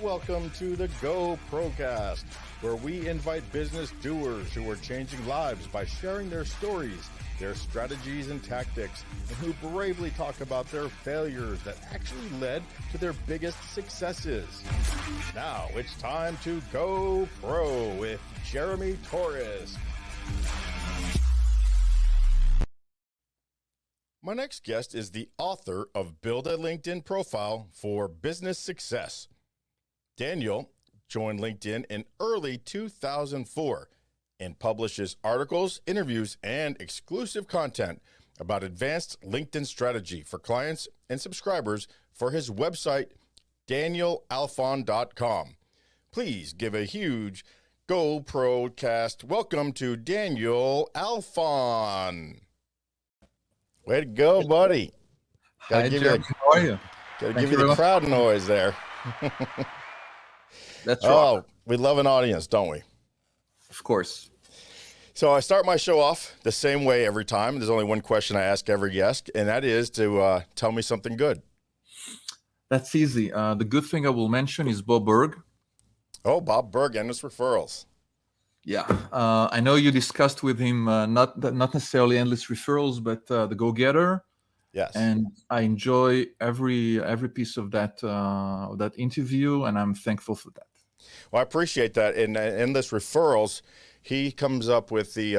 Welcome to the GoPROcast, where we invite business doers who are changing lives by sharing their stories, their strategies and tactics, and who bravely talk about their failures that actually led to their biggest successes. Now it's time to Go Pro with Jeremy Torres. My next guest is the author of Build a LinkedIn Profile for Business Success. Daniel joined LinkedIn in early 2004 and publishes articles, interviews, and exclusive content about advanced LinkedIn strategy for clients and subscribers for his website, danielalfon.com. Please give a huge GoPROcast welcome to Daniel Alfon. Way to go, buddy. Hi, Jeremy. How are you? Gotta give you the crowd noise there. That's right. Oh, we love an audience, don't we? Of course. So I start my show off the same way every time. There's only one question I ask every guest, and that is to tell me something good. That's easy. The good thing I will mention is Bob Berg. Oh, Bob Berg, Endless Referrals. Yeah. I know you discussed with him not necessarily Endless Referrals, but the Go-Getter. Yes. And I enjoy every piece of that interview, and I'm thankful for that. Well, I appreciate that. In Endless Referrals, he comes up with the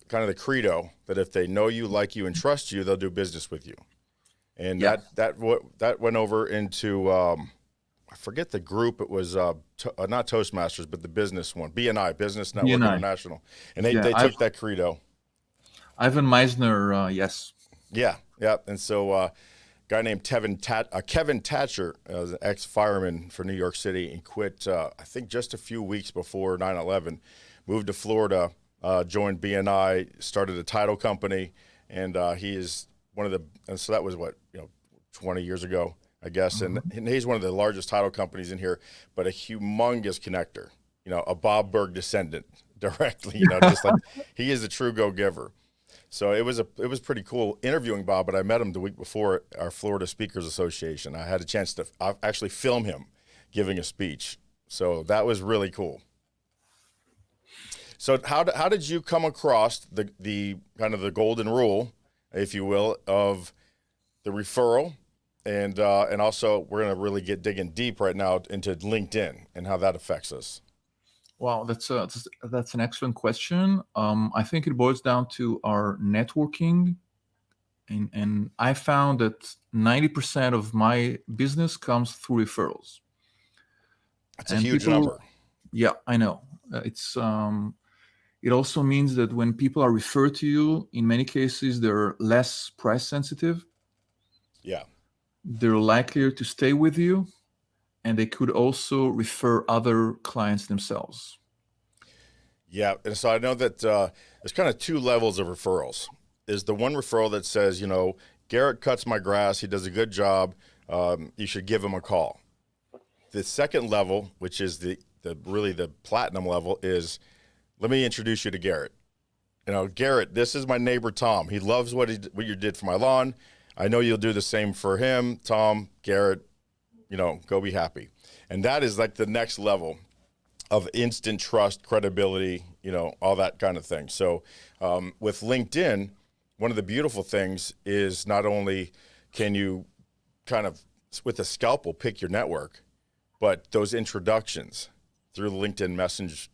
kind of the credo that if they know you, like you, and trust you, they'll do business with you. And Yeah. that went over into I forget the group. It was not Toastmasters, but the business one, BNI, Business Network BNI. International, and they took that credo. Ivan Meisner, yes. Yeah. And so a guy named Kevin Thatcher, an ex-fireman for New York City, and quit, I think, just a few weeks before 9/11, moved to Florida, joined BNI, started a title company, and he is one of the, and so that was 20 years ago, I guess, and he's one of the largest title companies in here, but a humongous connector, a Bob Berg descendant directly, just like he is a true go-giver. So it was pretty cool interviewing Bob, but I met him the week before at our Florida Speakers Association. I had a chance to actually film him giving a speech. So that was really cool. So how did you come across the kind of the golden rule, if you will, of the referral, and also we're going to really digging deep right now into LinkedIn and how that affects us. Wow, that's an excellent question. I think it boils down to our networking, and I found that 90% of my business comes through referrals. That's a huge number. Yeah, I know. It also means that when people are referred to you, in many cases, they're less price sensitive. Yeah. They're likelier to stay with you, and they could also refer other clients themselves. Yeah, and so I know that there's kind of two levels of referrals. There's the one referral that says, Garrett cuts my grass, he does a good job, you should give him a call. The second level, which is the platinum level, is let me introduce you to Garrett. Garrett, this is my neighbor Tom. He loves what you did for my lawn. I know you'll do the same for him. Tom, Garrett, go be happy. And that is like the next level of instant trust, credibility, all that kind of thing. So with LinkedIn, one of the beautiful things is not only can you kind of, with a scalpel, pick your network, but those introductions through the LinkedIn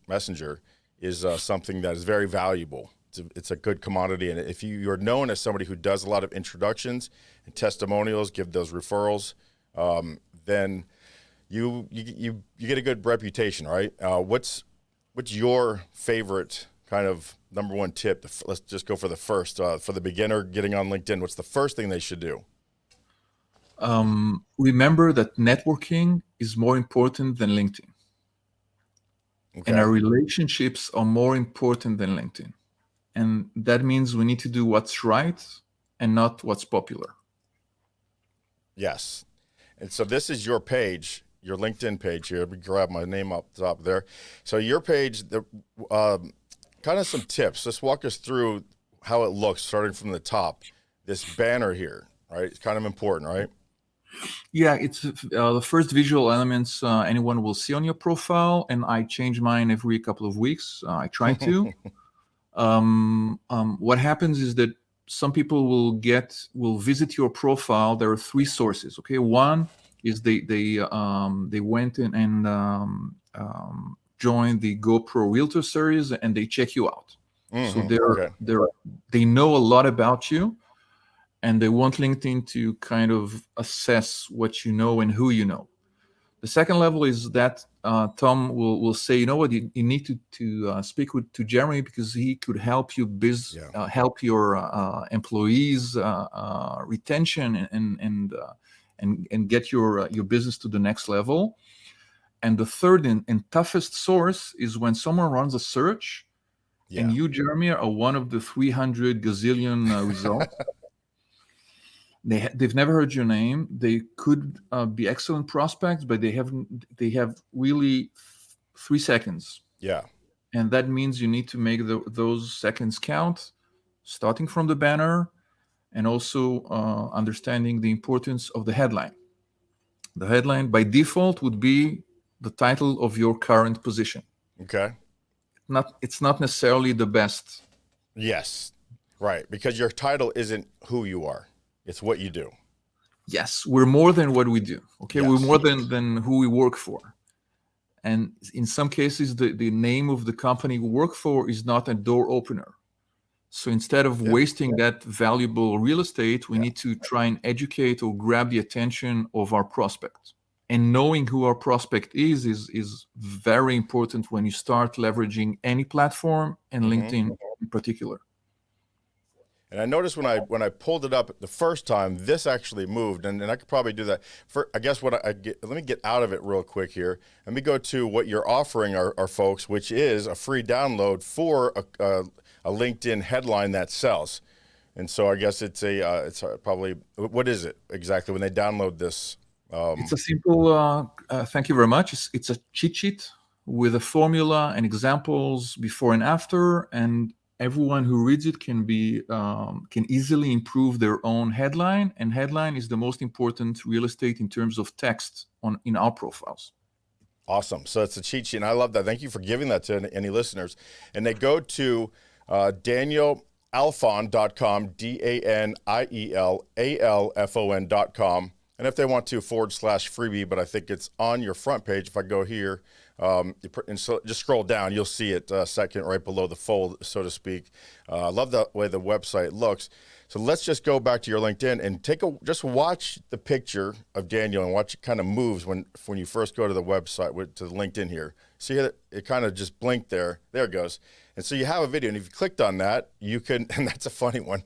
Messenger is something that is very valuable. It's a good commodity, and if you're known as somebody who does a lot of introductions and testimonials, give those referrals, then you get a good reputation, right? What's your favorite kind of number one tip? Let's just go for the first. For the beginner getting on LinkedIn, what's the first thing they should do? Remember that networking is more important than LinkedIn. Okay. And our relationships are more important than LinkedIn. And that means we need to do what's right and not what's popular. Yes. And so this is your page, your LinkedIn page here. Let me grab my name up top there. So your page, kind of some tips. Just walk us through how it looks starting from the top. This banner here, right? It's kind of important, right? Yeah, it's the first visual elements anyone will see on your profile, and I change mine every couple of weeks. I try to. What happens is that some people will visit your profile. There are three sources. Okay, one is they went in and joined the GoPro Realtor series, and they check you out. So Okay. they know a lot about you, and they want LinkedIn to kind of assess what you know and who you know. The second level is that Tom will say, you know what, you need to speak to Jeremy because he could help you Yeah. help your employees retention and get your business to the next level. And the third and toughest source is when someone runs a search, and you, Jeremy, are one of the 300 gazillion results. They've never heard your name. They could be excellent prospects, but they have really 3 seconds. Yeah. And that means you need to make those seconds count, starting from the banner, and also understanding the importance of the headline. The headline by default would be the title of your current position. Okay. It's not necessarily the best. Yes. Right. Because your title isn't who you are. It's what you do. Yes, we're more than what we do. Okay, Yes. we're more than who we work for. And in some cases, the name of the company we work for is not a door opener. So instead of wasting that valuable real estate, we need to try and educate or grab the attention of our prospect. And knowing who our prospect is very important when you start leveraging any platform, and LinkedIn in particular. And I noticed when I pulled it up the first time, this actually moved, and I could probably do that. I guess let me get out of it real quick here. Let me go to what you're offering our folks, which is a free download for a LinkedIn headline that sells. And so I guess it's probably, what is it exactly when they download this? It's a simple, thank you very much. It's a cheat sheet with a formula and examples before and after, and everyone who reads it can easily improve their own headline. And headline is the most important real estate in terms of text in our profiles. Awesome. So it's a cheat sheet, and I love that. Thank you for giving that to any listeners. And they go to DanielAlfon.com, DanielAlfon.com. And if they want to, /freebie, but I think it's on your front page. If I go here, and so just scroll down, you'll see it second right below the fold, so to speak. I love the way the website looks. So let's just go back to your LinkedIn and just watch the picture of Daniel and watch it kind of moves when you first go to the website, to the LinkedIn here. See it kind of just blinked there. There it goes. And so you have a video, and if you clicked on that, you can, and that's a funny one.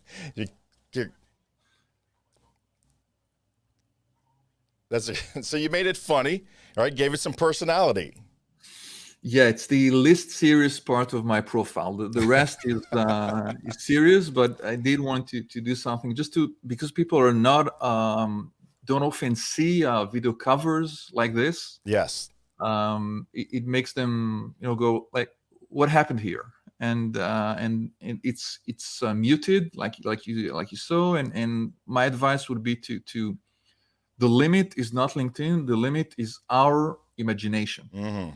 So you made it funny, right? Gave it some personality. Yeah, it's the least serious part of my profile. The rest is serious, but I did want to do something because people are not don't often see video covers like this. Yes. It makes them go like, what happened here? And it's muted like you saw. And my advice would be to the limit is not LinkedIn. The limit is our imagination. Mm-hmm.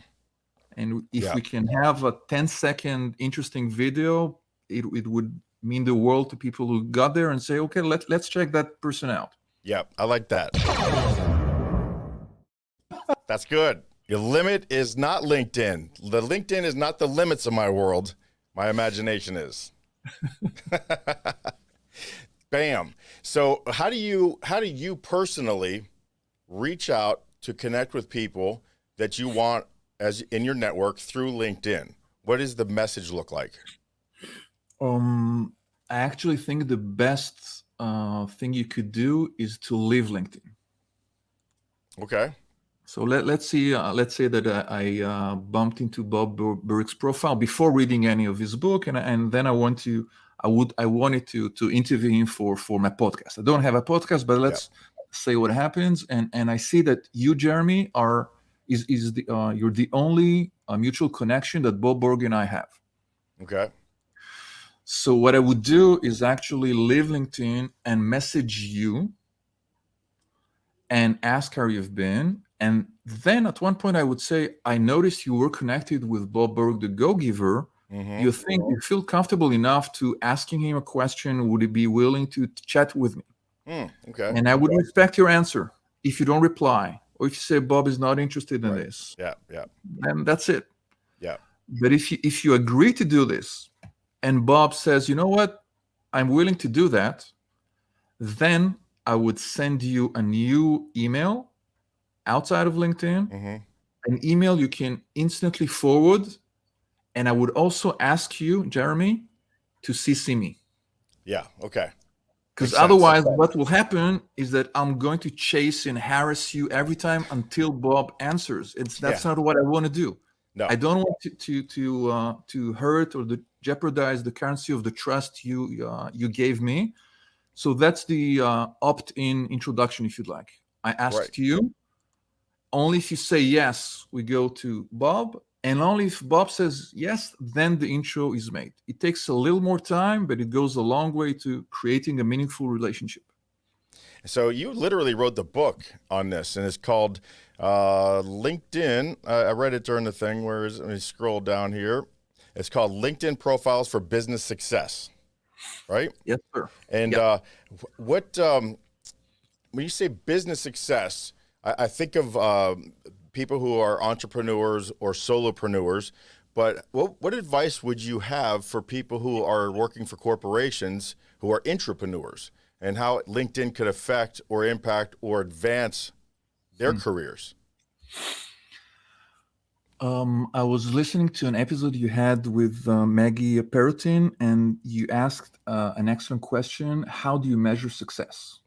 And if we can have a 10-second interesting video, it would mean the world to people who got there and say, okay, let's check that person out. Yeah, I like that. That's good. Your limit is not LinkedIn. The LinkedIn is not the limits of my world. My imagination is. Bam. So how do you personally reach out to connect with people that you want as in your network through LinkedIn? What does the message look like? I actually think the best thing you could do is to leave LinkedIn. Okay. So let's say that I bumped into Bob Burke's profile before reading any of his book, and then I wanted to interview him for my podcast. I don't have a podcast, but let's say what happens, and I see that you, Jeremy, you're the only mutual connection that Bob Burke and I have. Okay. So what I would do is actually leave LinkedIn and message you. and ask how you've been. And then at one point I would say, I noticed you were connected with Bob Burg, the Go-Giver. You think you feel comfortable enough to asking him a question? Would he be willing to chat with me? Okay. And I would respect your answer. If you don't reply, or if you say Bob is not interested in this, then that's it. Yeah. But if you agree to do this, and Bob says, you know what, I'm willing to do that, then I would send you a new email outside of LinkedIn, an email you can instantly forward. And I would also ask you, Jeremy, to CC me. Yeah. Okay. Because otherwise, what will happen is that I'm going to chase and harass you every time until Bob answers. That's not what I want to do. No. I don't want to hurt or jeopardize the currency of the trust you gave me. So that's the opt-in introduction, if you'd like. I asked you. Only if you say yes, we go to Bob. And only if Bob says yes, then the intro is made. It takes a little more time, but it goes a long way to creating a meaningful relationship. So you literally wrote the book on this, and it's called LinkedIn. I read it during the thing. Let me scroll down here. It's called LinkedIn Profiles for Business Success, right? Yes, sir. And what when you say business success, I think of people who are entrepreneurs or solopreneurs, but what advice would you have for people who are working for corporations who are intrapreneurs, and how LinkedIn could affect or impact or advance their careers? I was listening to an episode you had with Maggie Perotin, and you asked an excellent question. How do you measure success?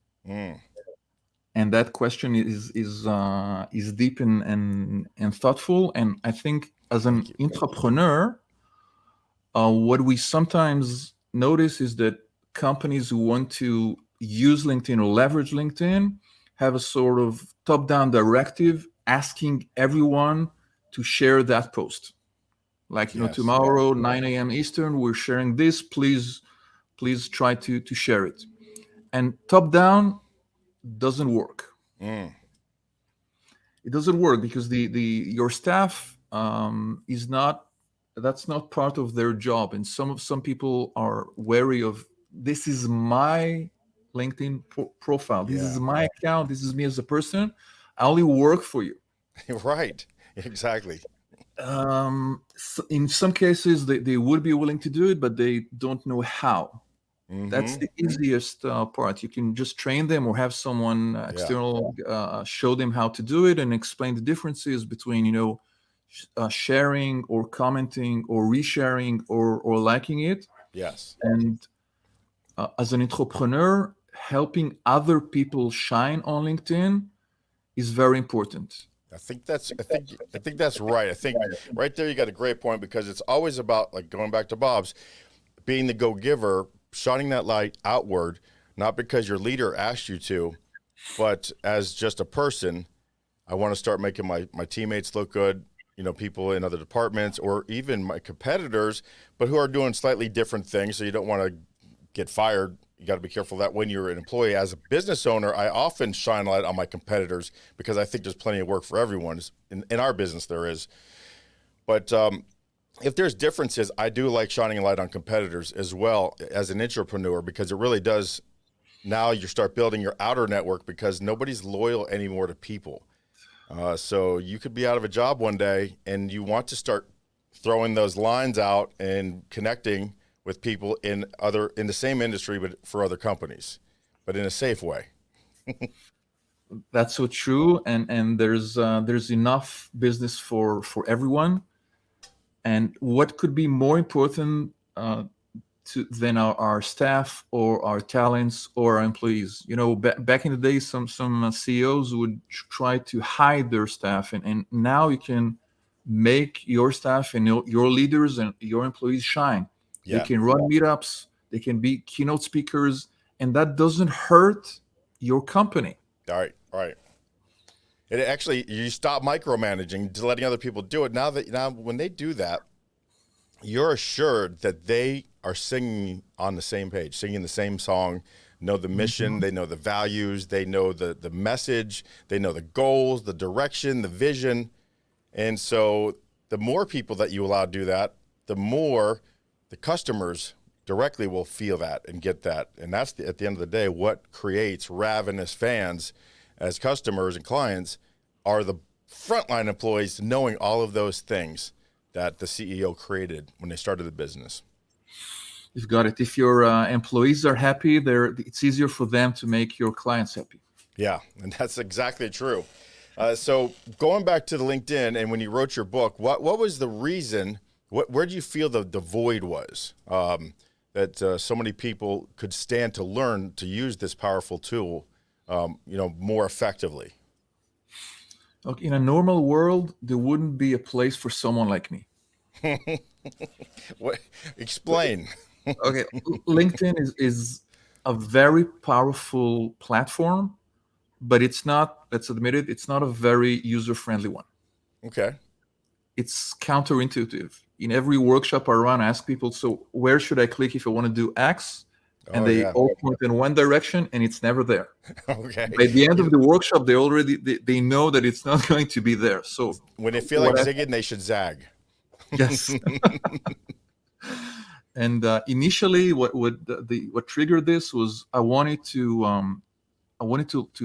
And that question is deep and thoughtful. And I think as an intrapreneur, what we sometimes notice is that companies who want to use LinkedIn or leverage LinkedIn have a sort of top-down directive asking everyone to share that post. Like, tomorrow, 9 a.m. Eastern, we're sharing this. Please try to share it. And top-down doesn't work. It doesn't work because your staff that's not part of their job, and some people are wary of, this is my LinkedIn profile, this is my account, this is me as a person, I only work for you. Right, exactly. So in some cases they would be willing to do it, but they don't know how. That's the easiest part. You can just train them or have someone external show them how to do it and explain the differences between, sharing or commenting or resharing or liking it. Yes. And as an entrepreneur, helping other people shine on LinkedIn is very important. I think that's right. I think right there you got a great point, because it's always about, like, going back to Bob's, being the go-giver, shining that light outward, not because your leader asked you to, but as just a person. I want to start making my teammates look good, people in other departments or even my competitors, but who are doing slightly different things. So you don't want to get fired. You got to be careful that when you're an employee. As a business owner, I often shine a light on my competitors because I think there's plenty of work for everyone. In our business, there is. But if there's differences, I do like shining a light on competitors as well as an intrapreneur, because it really does. Now you start building your outer network, because nobody's loyal anymore to people. So you could be out of a job one day and you want to start throwing those lines out and connecting with people in the same industry, but for other companies, but in a safe way. That's so true. And there's enough business for everyone. And what could be more important than our staff or our talents or our employees? Back in the day, some CEOs would try to hide their staff, and now you can make your staff and your leaders and your employees shine. They can run meetups, they can be keynote speakers, and that doesn't hurt your company. All right. It actually, you stop micromanaging, to letting other people do it. Now when they do that, you're assured that they are singing on the same page, singing the same song, know the mission, they know the values, they know the message, they know the goals, the direction, the vision. And so the more people that you allow to do that, the more the customers directly will feel that and get that. And that's at the end of the day, what creates ravenous fans as customers and clients are the frontline employees knowing all of those things that the CEO created when they started the business. You've got it. If your employees are happy, it's easier for them to make your clients happy. Yeah, and that's exactly true. So going back to the LinkedIn, and when you wrote your book, what was the reason? Where do you feel the void was that so many people could stand to learn to use this powerful tool, more effectively? Look, in a normal world, there wouldn't be a place for someone like me. What? Explain. Okay, LinkedIn is a very powerful platform, but it's not, let's admit it, it's not a very user-friendly one. Okay. It's counterintuitive. In every workshop I run, I ask people, so where should I click if I want to do X? And they all point in one direction, and it's never there. Okay. By the end of the workshop, they know that it's not going to be there. So when they feel like zigging, they should zag. Yes. And initially, what triggered this was I wanted to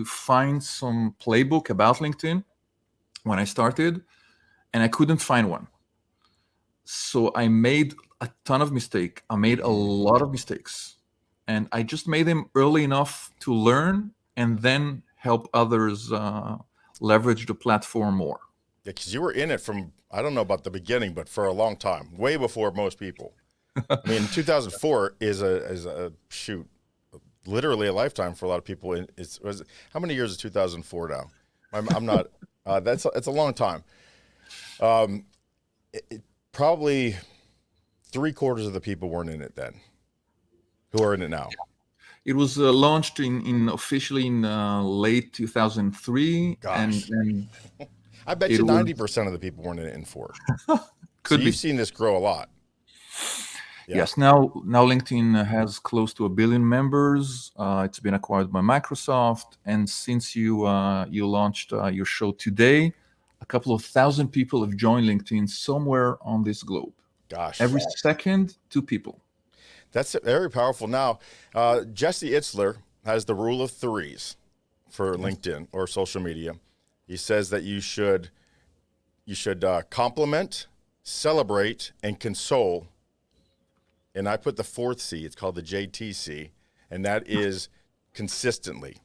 find some playbook about LinkedIn when I started, and I couldn't find one. So I made a ton of mistakes. I made a lot of mistakes, and I just made them early enough to learn and then help others leverage the platform more. Yeah, because you were in it from, I don't know about the beginning, but for a long time, way before most people. I mean, 2004 is a shoot, literally a lifetime for a lot of people. How many years is 2004 now? I'm not. It's a long time. Probably 3/4 of the people weren't in it then, who are in it now. It was launched officially in late 2003. Gosh. And I bet you 90% of the people weren't in it in 4. Could be. You've seen this grow a lot. Yeah. Yes. Now LinkedIn has close to 1 billion members. It's been acquired by Microsoft, and since you launched your show today, a couple of thousand people have joined LinkedIn somewhere on this globe. Gosh. Every second, 2 people. That's very powerful. Now, Jesse Itzler has the rule of 3s for LinkedIn or social media. He says that you should compliment, celebrate, and console. And I put the 4th C. It's called the JTC, and that is consistently.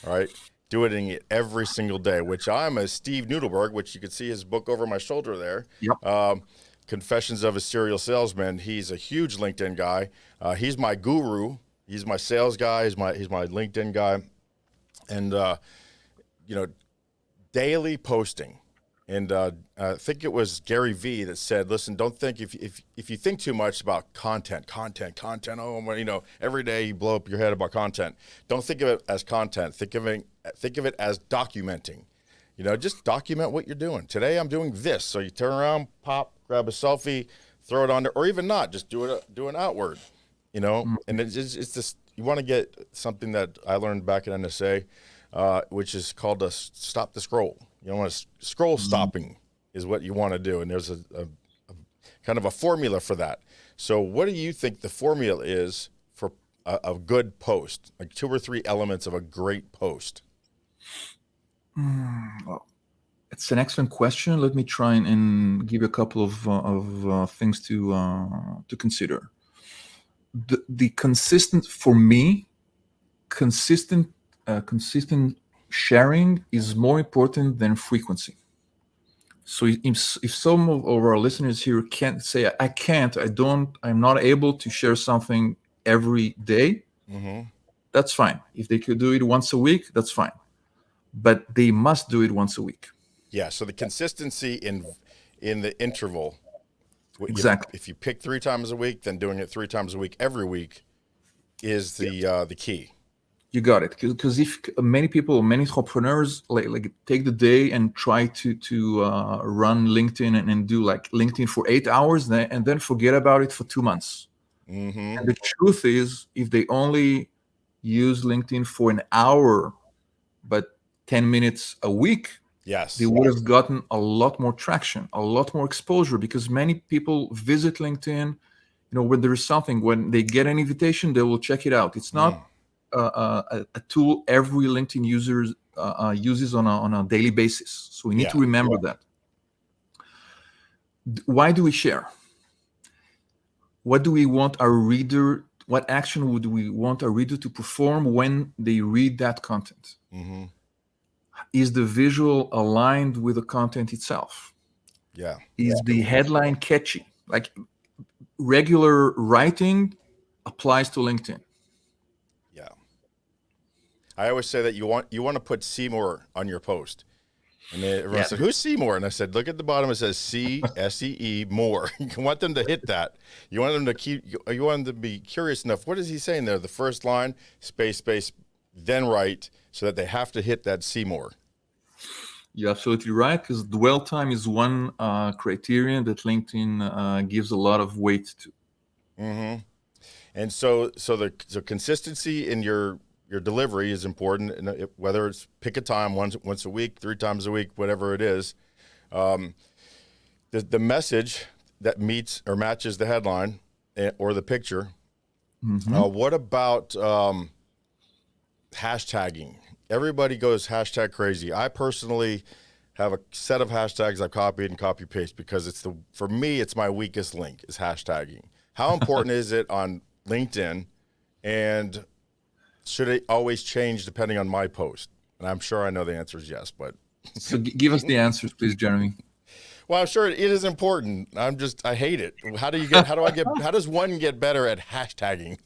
All right, doing it every single day. Which I'm a Steve Nudelberg, which you can see his book over my shoulder there. Yep. Confessions of a Serial Salesman. He's a huge LinkedIn guy. He's my guru. He's my sales guy. He's my LinkedIn guy, and daily posting. And I think it was Gary V that said, "Listen, don't think if you think too much about content. Oh, every day you blow up your head about content. Don't think of it as content. Think of it as documenting. Just document what you're doing. Today I'm doing this. So you turn around, pop, grab a selfie, throw it on there, or even not, just do an outward. And it's just you want to get something that I learned back in NSA, which is called a stop the scroll. Scroll stopping is what you want to do, and there's a kind of a formula for that. So what do you think the formula is for a good post, like 2 or 3 elements of a great post? Well, it's an excellent question. Let me try and give you a couple of things to consider. The consistent sharing is more important than frequency. So if some of our listeners here can't say, I'm not able to share something every day, that's fine. If they could do it once a week, that's fine. But they must do it once a week. Yeah, so the consistency in the interval. Exactly. If you pick 3 times a week, then doing it 3 times a week every week is the key. You got it. Because if many entrepreneurs like take the day and try to run LinkedIn and do like LinkedIn for 8 hours and then forget about it for 2 months. And the truth is, if they only use LinkedIn for an hour, but 10 minutes a week, Yes. they would have gotten a lot more traction, a lot more exposure, because many people visit LinkedIn, when there is something, when they get an invitation, they will check it out. It's not a tool every LinkedIn user uses on a daily basis. So we need to remember that. Why do we share? What do we want our reader, what action would we want our reader to perform when they read that content? Mm-hmm. Is the visual aligned with the content itself? Yeah. Is the headline catchy? Like, regular writing applies to LinkedIn. Yeah. I always say that you want to put Seymour on your post. And everyone said, "Who's Seymour?" And I said, "Look at the bottom. It says CSEE more." You want them to hit that. You want them to you want them to be curious enough. What is he saying there? The first line, space, then write, so that they have to hit that Seymour. You're absolutely right, because dwell time is one criterion that LinkedIn gives a lot of weight to. Mm-hmm. And so the consistency in your delivery is important, and whether it's pick a time once a week, 3 times a week, whatever it is. The message that meets or matches the headline or the picture. Mm-hmm. What about hashtagging? Everybody goes hashtag crazy. I personally have a set of hashtags I copied and copy paste because for me it's my weakest link is hashtagging. How important is it on LinkedIn, and should it always change depending on my post? And I'm sure I know the answer is yes, but so give us the answers, please, Jeremy. Well, I'm sure it is important. I hate it. How does one get better at hashtagging?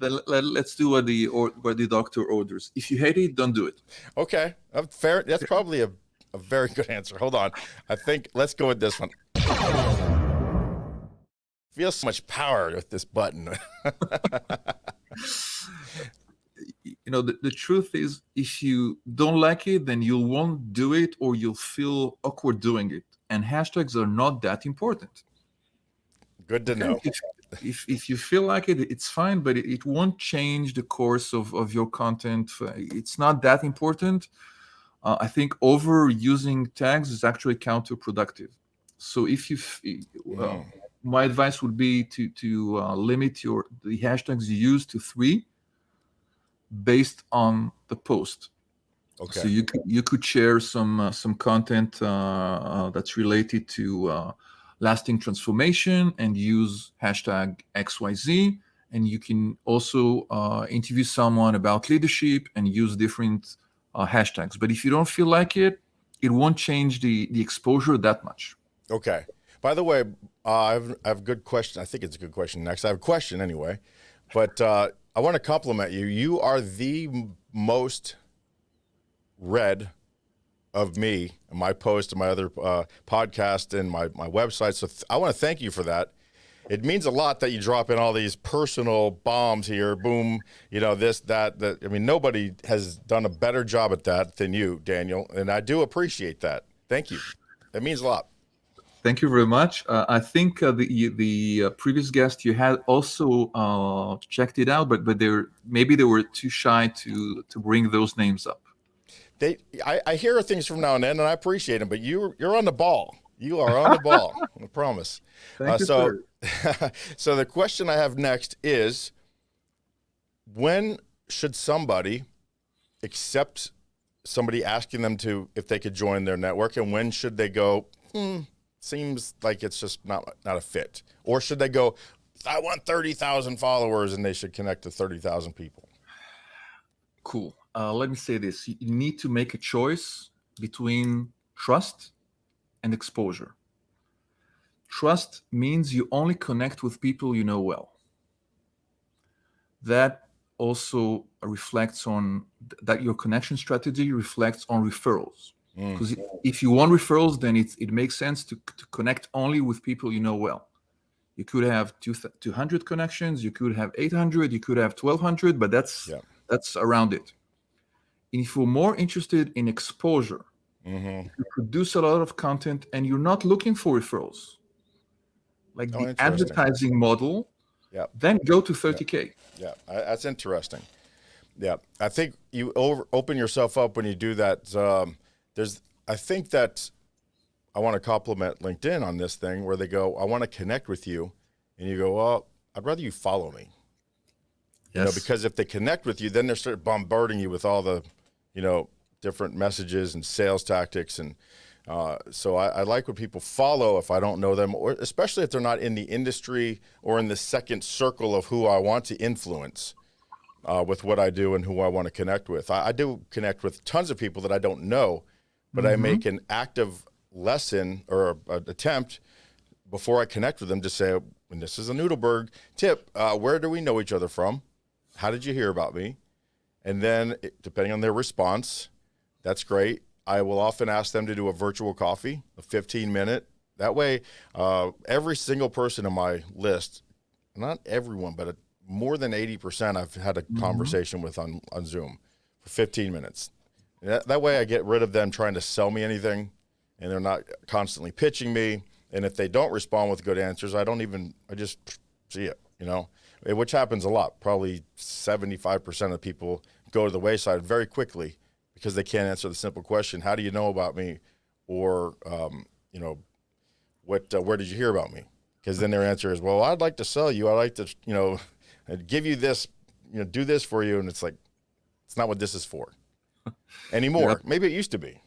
Let's do what the doctor orders. If you hate it, don't do it. Okay, fair. That's probably a very good answer. Hold on. I think let's go with this one. Feels so much power with this button. The truth is, if you don't like it, then you won't do it, or you'll feel awkward doing it. And hashtags are not that important. Good to know. If you feel like it, it's fine, but it won't change the course of your content. It's not that important. I think overusing tags is actually counterproductive. So my advice would be to limit the hashtags you use to 3 based on the post. Okay. So you could share some content that's related to lasting transformation and use hashtag XYZ. And you can also interview someone about leadership and use different hashtags. But if you don't feel like it, it won't change the exposure that much. Okay. By the way, I have a good question. I think it's a good question next. I have a question anyway, but I want to compliment you. You are the most read of me and my post and my other podcast and my website. So I want to thank you for that. It means a lot that you drop in all these personal bombs here. Boom, this, that. I mean, nobody has done a better job at that than you, Daniel. And I do appreciate that. Thank you. It means a lot. Thank you very much. I think the previous guest you had also checked it out, but maybe they were too shy to bring those names up. I hear things from now and then, and I appreciate them. But you're on the ball. You are on the ball. I promise. Thank you, sir. So the question I have next is, when should somebody accept somebody asking them if they could join their network, and when should they go, seems like it's just not a fit? Or should they go, I want 30,000 followers, and they should connect to 30,000 people? Cool. Let me say this. You need to make a choice between trust and exposure. Trust means you only connect with people you know well. That also reflects on that your connection strategy reflects on referrals. Because if you want referrals, then it makes sense to connect only with people you know well. You could have 200 connections, you could have 800, you could have 1,200, but that's around it. And if you're more interested in exposure, if you produce a lot of content and you're not looking for referrals, like the advertising model, then go to 30K. Yeah, that's interesting. Yeah, I think you open yourself up when you do that. I think that I want to compliment LinkedIn on this thing where they go, I want to connect with you. And you go, well, I'd rather you follow me. Yes. Because if they connect with you, then they start bombarding you with all the, different messages and sales tactics. And so I like when people follow if I don't know them, or especially if they're not in the industry or in the second circle of who I want to influence with what I do and who I want to connect with. I do connect with tons of people that I don't know, but I make an active lesson or an attempt before I connect with them to say, and this is a Noodleberg tip, where do we know each other from? How did you hear about me? And then depending on their response, that's great. I will often ask them to do a virtual coffee, a 15-minute. That way, every single person on my list, not everyone, but more than 80% I've had a conversation with on Zoom for 15 minutes. That way I get rid of them trying to sell me anything, and they're not constantly pitching me. And if they don't respond with good answers, I just see it, which happens a lot. Probably 75% of people go to the wayside very quickly because they can't answer the simple question, how do you know about me? Or, where did you hear about me? Because then their answer is, well, I'd like to sell you. I'd like to, give you this, do this for you. And it's like, it's not what this is for anymore. Yeah. Maybe it used to be.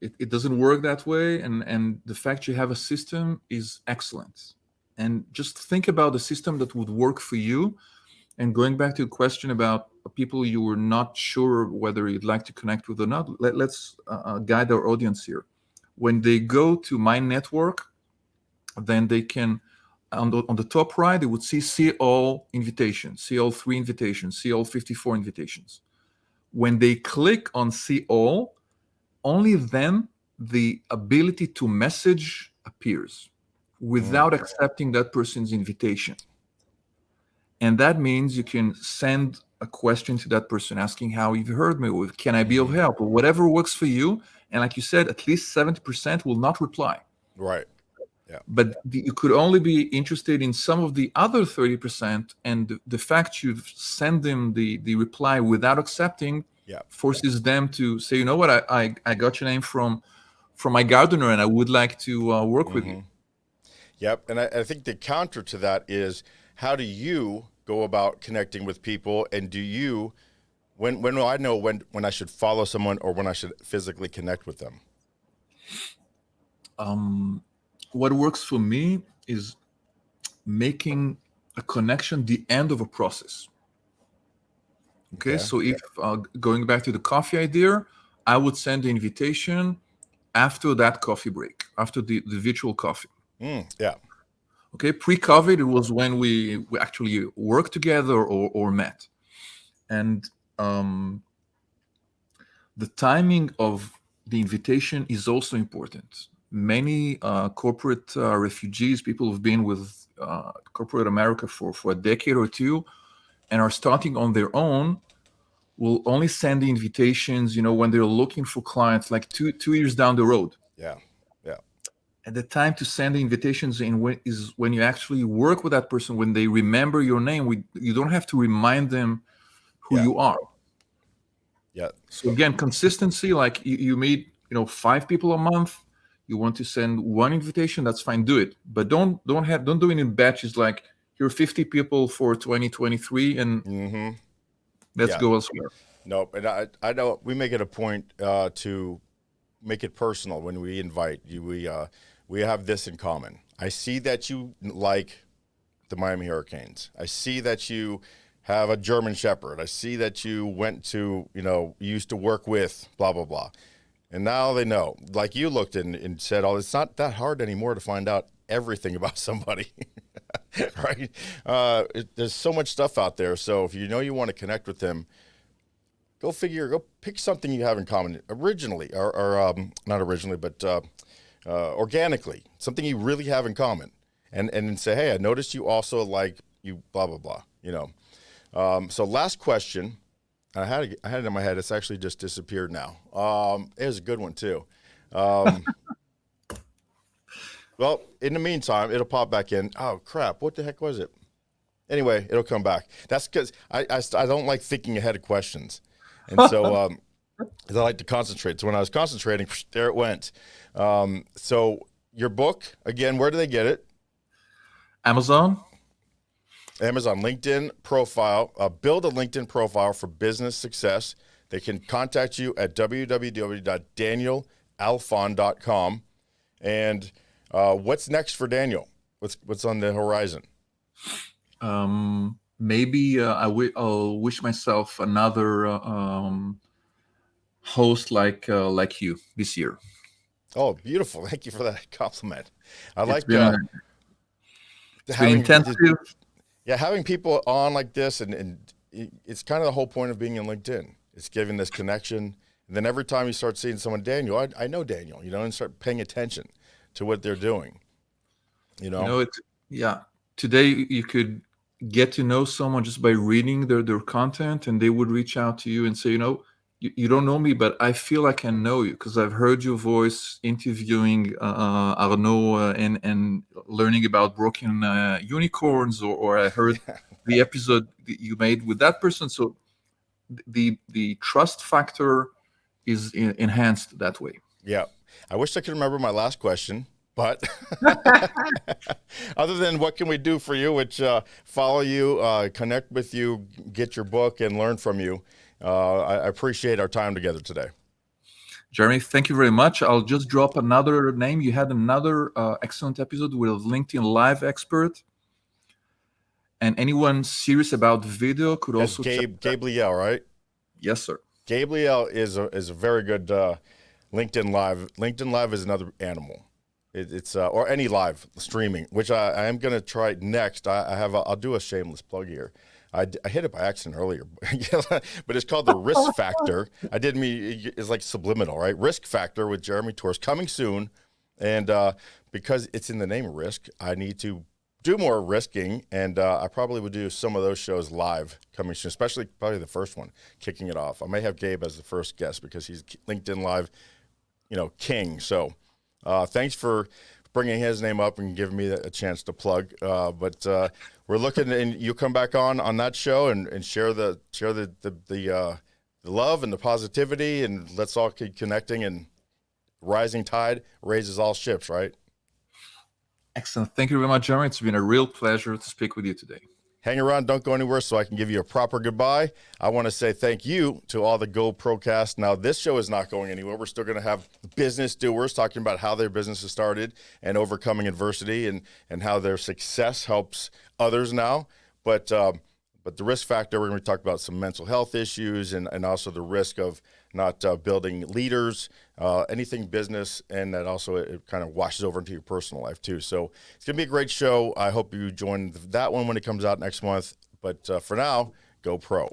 It doesn't work that way. And the fact you have a system is excellent. And just think about the system that would work for you. And going back to a question about people you were not sure whether you'd like to connect with or not, let's guide our audience here. When they go to my network, then they can, on the top right, they would see all invitations, see all 3 invitations, see all 54 invitations. When they click on see all, only then the ability to message appears without accepting that person's invitation. And that means you can send a question to that person asking how you've heard me, or can I be of help, or whatever works for you. And like you said, at least 70% will not reply. Right. Yeah. But you could only be interested in some of the other 30%. And the fact you've sent them the reply without accepting forces them to say, you know what, I got your name from my gardener and I would like to work with you. Yep. And I think the counter to that is, how do you go about connecting with people? And do you, when do I know when I should follow someone or when I should physically connect with them? What works for me is making a connection the end of a process. Okay. So if going back to the coffee idea, I would send the invitation after that coffee break, after the virtual coffee. Yeah. Okay, pre-COVID, it was when we actually worked together or met. And the timing of the invitation is also important. Many corporate refugees, people who've been with corporate America for a decade or two and are starting on their own, will only send the invitations, when they're looking for clients like two years down the road. Yeah. And the time to send the invitations is when you actually work with that person, when they remember your name. You don't have to remind them who you are. Yeah. So again, consistency, like you meet, 5 people a month, you want to send 1 invitation, that's fine, do it. But don't do it in batches, like here are 50 people for 2023 and let's go elsewhere. Nope. And I know we make it a point to make it personal when we invite you. We have this in common. I see that you like the Miami Hurricanes. I see that you have a German Shepherd. I see that you went to, you used to work with blah, blah, blah. And now they know, like you looked and said, it's not that hard anymore to find out everything about somebody, right? There's so much stuff out there. So if you want to connect with them, go pick something you have in common originally, or not originally, but organically, something you really have in common, and then say, hey, I noticed you also like you blah, blah, blah, So last question, I had it in my head. It's actually just disappeared now. It was a good one too. Well, in the meantime, it'll pop back in. Oh crap. What the heck was it? Anyway, it'll come back. That's because I don't like thinking ahead of questions. And so I like to concentrate. So when I was concentrating, there it went. So your book, again, where do they get it? Amazon, LinkedIn profile. Build a LinkedIn profile for business success. They can contact you at www.danielalfon.com. And what's next for Daniel? What's on the horizon? Maybe I'll wish myself another host like you this year. Oh, beautiful! Thank you for that compliment. I It's like been having intensive. having people on like this, and it's kind of the whole point of being in LinkedIn. It's giving this connection, and then every time you start seeing someone, Daniel, I know Daniel, and start paying attention to what they're doing. Today you could get to know someone just by reading their content, and they would reach out to you and say, you don't know me, but I feel like I know you because I've heard your voice interviewing Arnaud and learning about broken unicorns, or I heard the episode that you made with that person. So the trust factor is enhanced that way. Yeah. I wish I could remember my last question, but other than what can we do for you, which follow you, connect with you, get your book, and learn from you. I appreciate our time together today. Jeremy, thank you very much. I'll just drop another name. You had another excellent episode with a LinkedIn Live expert. And anyone serious about video could also Gabe Liel, right? Yes, sir. Gabe Liel is a very good LinkedIn Live. LinkedIn Live is another animal. It's or any live streaming, which I am going to try next. I'll do a shameless plug here. I hit it by accident earlier, but it's called the Risk Factor. I didn't mean it's like subliminal, right? Risk Factor with Jeremy Torres coming soon, and because it's in the name Risk, I need to do more risking, and I probably would do some of those shows live coming soon, especially probably the first one, kicking it off. I may have Gabe as the first guest because he's LinkedIn Live, king. So thanks for bringing his name up and giving me a chance to plug. But we're looking, and you come back on that show and share the love and the positivity, and let's all keep connecting. And rising tide raises all ships, right? Excellent. Thank you very much, Jeremy. It's been a real pleasure to speak with you today. Hang around, don't go anywhere so I can give you a proper goodbye. I want to say thank you to all the GoPROcast. Now, this show is not going anywhere. We're still going to have business doers talking about how their businesses started and overcoming adversity and how their success helps others now. But the risk factor, we're going to talk about some mental health issues and also the risk of not building leaders, anything business, and that also it kind of washes over into your personal life too. So it's going to be a great show. I hope you join that one when it comes out next month. But for now, go pro.